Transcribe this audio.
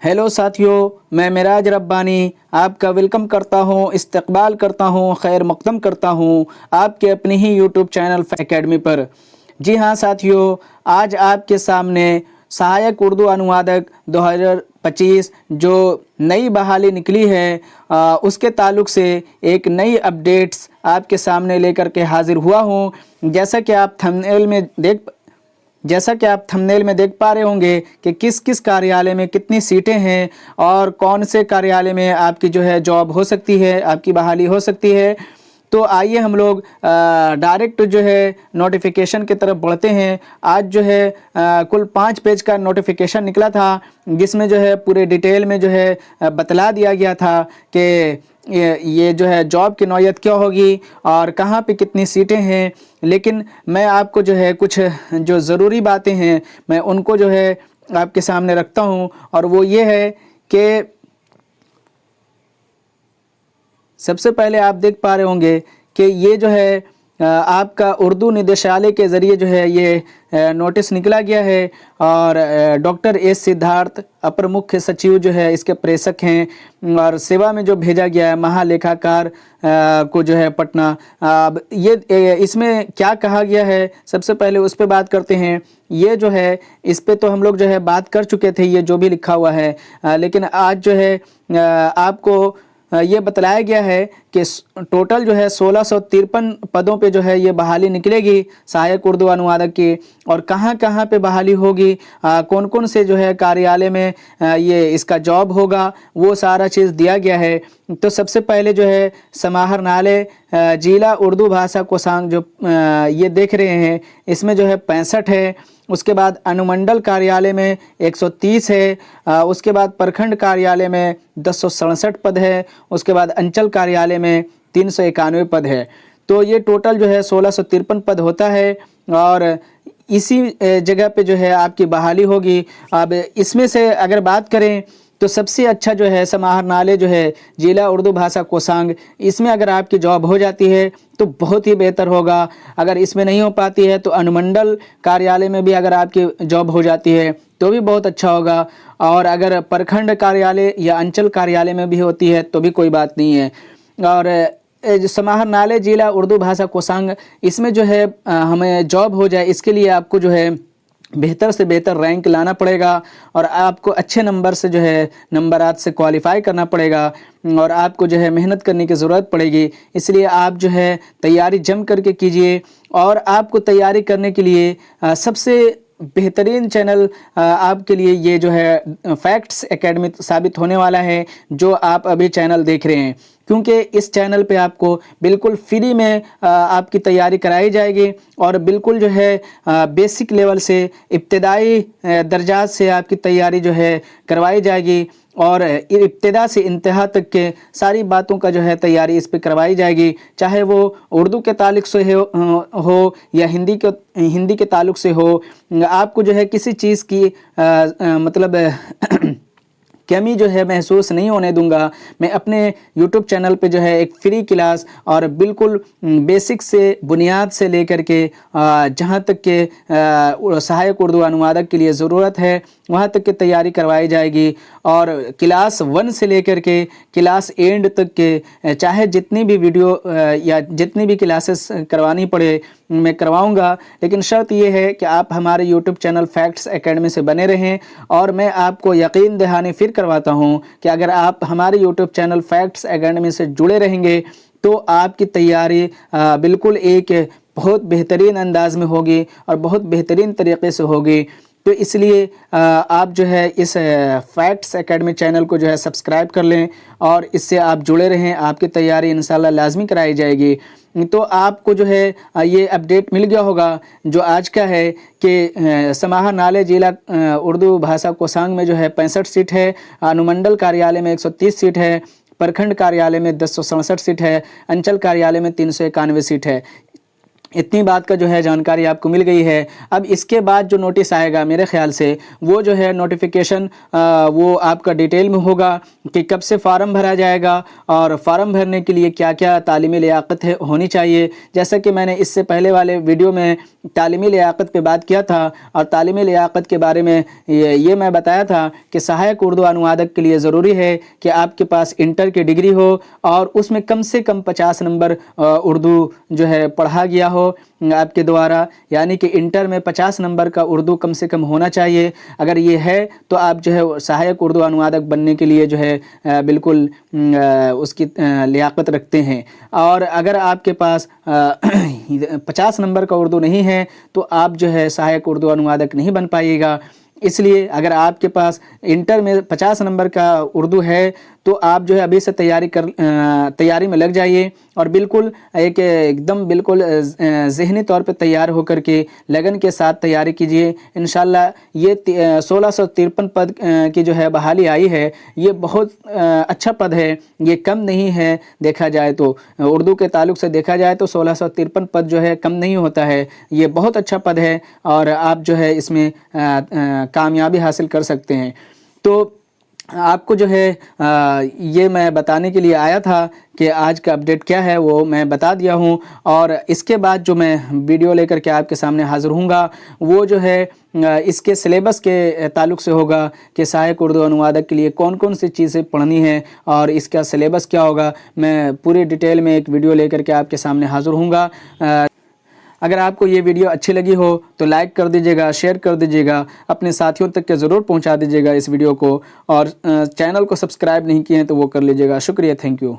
Hello साथियों, मैं मिराज रब्बानी आपका वेलकम करता हूं, इस्तकबाल करता हूं, खैर मक़दम करता हूं आपके अपने ही यूट्यूब चैनल एकेडमी पर। जी हाँ साथियों, आज आपके सामने सहायक उर्दू अनुवादक 2025 जो नई बहाली निकली है उसके ताल्लुक़ से एक नई अपडेट्स आपके सामने लेकर के हाज़िर हुआ हूँ। जैसा कि आप थंबनेल में देख पा रहे होंगे कि किस किस कार्यालय में कितनी सीटें हैं और कौन से कार्यालय में आपकी जो है जॉब हो सकती है, आपकी बहाली हो सकती है। तो आइए हम लोग डायरेक्ट जो है नोटिफिकेशन की तरफ बढ़ते हैं। आज जो है कुल 5 पेज का नोटिफिकेशन निकला था, जिसमें जो है पूरे डिटेल में जो है बतला दिया गया था कि ये जो है जॉब की नौयत क्या होगी और कहाँ पे कितनी सीटें हैं। लेकिन मैं आपको जो है कुछ जो ज़रूरी बातें हैं मैं उनको जो है आपके सामने रखता हूँ, और वो ये है कि सबसे पहले आप देख पा रहे होंगे कि ये जो है आपका उर्दू निदेशालय के ज़रिए जो है ये नोटिस निकला गया है, और डॉक्टर एस सिद्धार्थ अपर मुख्य सचिव जो है इसके प्रेषक हैं, और सेवा में जो भेजा गया है महालेखाकार को जो है पटना। अब ये इसमें क्या कहा गया है, सबसे पहले उस पर बात करते हैं। ये जो है इस पे तो हम लोग जो है बात कर चुके थे, ये जो भी लिखा हुआ है, लेकिन आज जो है आपको ये बतलाया गया है कि टोटल जो है 1653 पदों पे जो है ये बहाली निकलेगी सहायक उर्दू अनुवादक की। और कहाँ कहाँ पे बहाली होगी, कौन कौन से जो है कार्यालय में ये इसका जॉब होगा, वो सारा चीज़ दिया गया है। तो सबसे पहले जो है समाहरणालय जिला उर्दू भाषा कोषांग जो ये देख रहे हैं, इसमें जो है 65 है। उसके बाद अनुमंडल कार्यालय में 130 है। उसके बाद प्रखंड कार्यालय में 1067 पद है। उसके बाद अंचल कार्यालय में 391 पद है। तो ये टोटल जो है 1653 पद होता है, और इसी जगह पे जो है आपकी बहाली होगी। अब इसमें से अगर बात करें तो सबसे अच्छा जो है समाहरणालय जो है जिला उर्दू भाषा कोषांग, इसमें अगर आपकी जॉब हो जाती है तो बहुत ही बेहतर होगा। अगर इसमें नहीं हो पाती है तो अनुमंडल कार्यालय में भी अगर आपकी जॉब हो जाती है तो भी बहुत अच्छा होगा, और अगर प्रखंड कार्यालय या अंचल कार्यालय में भी होती है तो भी कोई बात नहीं है। और जो समाहरणालय जिला उर्दू भाषा कोषांग, इसमें जो है हमें जॉब हो जाए, इसके लिए आपको जो है बेहतर से बेहतर रैंक लाना पड़ेगा, और आपको अच्छे नंबर से जो है नंबरात से क्वालिफाई करना पड़ेगा, और आपको जो है मेहनत करने की ज़रूरत पड़ेगी। इसलिए आप जो है तैयारी जम करके कीजिए। और आपको तैयारी करने के लिए सबसे बेहतरीन चैनल आपके लिए ये जो है फैक्ट्स एकेडमी साबित होने वाला है, जो आप अभी चैनल देख रहे हैं। क्योंकि इस चैनल पे आपको बिल्कुल फ्री में आपकी तैयारी कराई जाएगी, और बिल्कुल जो है बेसिक लेवल से इब्तदाई दर्जात से आपकी तैयारी जो है करवाई जाएगी, और इब्तदा से इंतहा तक के सारी बातों का जो है तैयारी इस पे करवाई जाएगी। चाहे वो उर्दू के ताल्लुक़ से हो या हिंदी के ताल्लुक़ से हो, आपको जो है किसी चीज़ की मतलब कमी जो है महसूस नहीं होने दूंगा। मैं अपने YouTube चैनल पे जो है एक फ्री क्लास और बिल्कुल बेसिक से बुनियाद से लेकर के जहाँ तक के सहायक उर्दू अनुवादक के लिए ज़रूरत है वहाँ तक की तैयारी करवाई जाएगी। और क्लास 1 से लेकर के क्लास एंड तक के चाहे जितनी भी वीडियो या जितनी भी क्लासेस करवानी पड़े मैं करवाऊंगा, लेकिन शर्त ये है कि आप हमारे YouTube चैनल फैक्ट्स एकेडमी से बने रहें। और मैं आपको यकीन दहानी फिर करवाता हूं कि अगर आप हमारे YouTube चैनल फैक्ट्स एकेडमी से जुड़े रहेंगे तो आपकी तैयारी बिल्कुल एक बहुत बेहतरीन अंदाज में होगी और बहुत बेहतरीन तरीके से होगी। तो इसलिए आप जो है इस फैक्ट्स एकेडमी चैनल को जो है सब्सक्राइब कर लें, और इससे आप जुड़े रहें। आपकी तैयारी इंशाल्लाह लाजमी कराई जाएगी। तो आपको जो है ये अपडेट मिल गया होगा जो आज का है कि समाहरणालय जिला उर्दू भाषा कोषांग में जो है 65 सीट है, अनुमंडल कार्यालय में 130 सीट है, प्रखंड कार्यालय में 1067 सीट है, अंचल कार्यालय में 391 सीट है। इतनी बात का जो है जानकारी आपको मिल गई है। अब इसके बाद जो नोटिस आएगा मेरे ख्याल से वो जो है नोटिफिकेशन वो आपका डिटेल में होगा कि कब से फ़ार्म भरा जाएगा और फ़ार्म भरने के लिए क्या क्या तालीमी लियाकत होनी चाहिए। जैसा कि मैंने इससे पहले वाले वीडियो में तालीमी लियाकत पे बात किया था और तालीमी लियाकत के बारे में ये मैं बताया था कि सहायक उर्दू अनुवादक के लिए ज़रूरी है कि आपके पास इंटर की डिग्री हो और उसमें कम से कम 50 नंबर उर्दू जो है पढ़ा गया हो आपके द्वारा, यानी कि इंटर में 50 नंबर का उर्दू कम से कम होना चाहिए। अगर ये है तो आप जो है सहायक उर्दू अनुवादक बनने के लिए जो है बिल्कुल उसकी लियाकत रखते हैं। और अगर आपके पास 50 नंबर का उर्दू नहीं है तो आप जो है सहायक उर्दू अनुवादक नहीं बन पाइएगा। इसलिए अगर आपके पास इंटर में 50 नंबर का उर्दू है तो आप जो है अभी से तैयारी में लग जाइए और बिल्कुल एकदम बिल्कुल ज़हनी तौर पे तैयार होकर के लगन के साथ तैयारी कीजिए। इंशाल्लाह ये 1653 पद की जो है बहाली आई है, ये बहुत अच्छा पद है, ये कम नहीं है। देखा जाए तो उर्दू के ताल्लुक़ से देखा जाए तो 1653 पद जो है कम नहीं होता है, ये बहुत अच्छा पद है और आप जो है इसमें कामयाबी हासिल कर सकते हैं। तो आपको जो है ये मैं बताने के लिए आया था कि आज का अपडेट क्या है वो मैं बता दिया हूँ। और इसके बाद जो मैं वीडियो लेकर के आपके सामने हाज़िर हूँगा वो जो है इसके सिलेबस के ताल्लुक़ से होगा कि सहायक उर्दू अनुवादक के लिए कौन कौन सी चीज़ें पढ़नी है और इसका सिलेबस क्या होगा। मैं पूरी डिटेल में एक वीडियो लेकर के आपके सामने हाज़िर हूँगा। अगर आपको ये वीडियो अच्छी लगी हो तो लाइक कर दीजिएगा, शेयर कर दीजिएगा, अपने साथियों तक के ज़रूर पहुंचा दीजिएगा इस वीडियो को और चैनल को सब्सक्राइब नहीं किए हैं तो वो कर लीजिएगा। शुक्रिया, थैंक यू।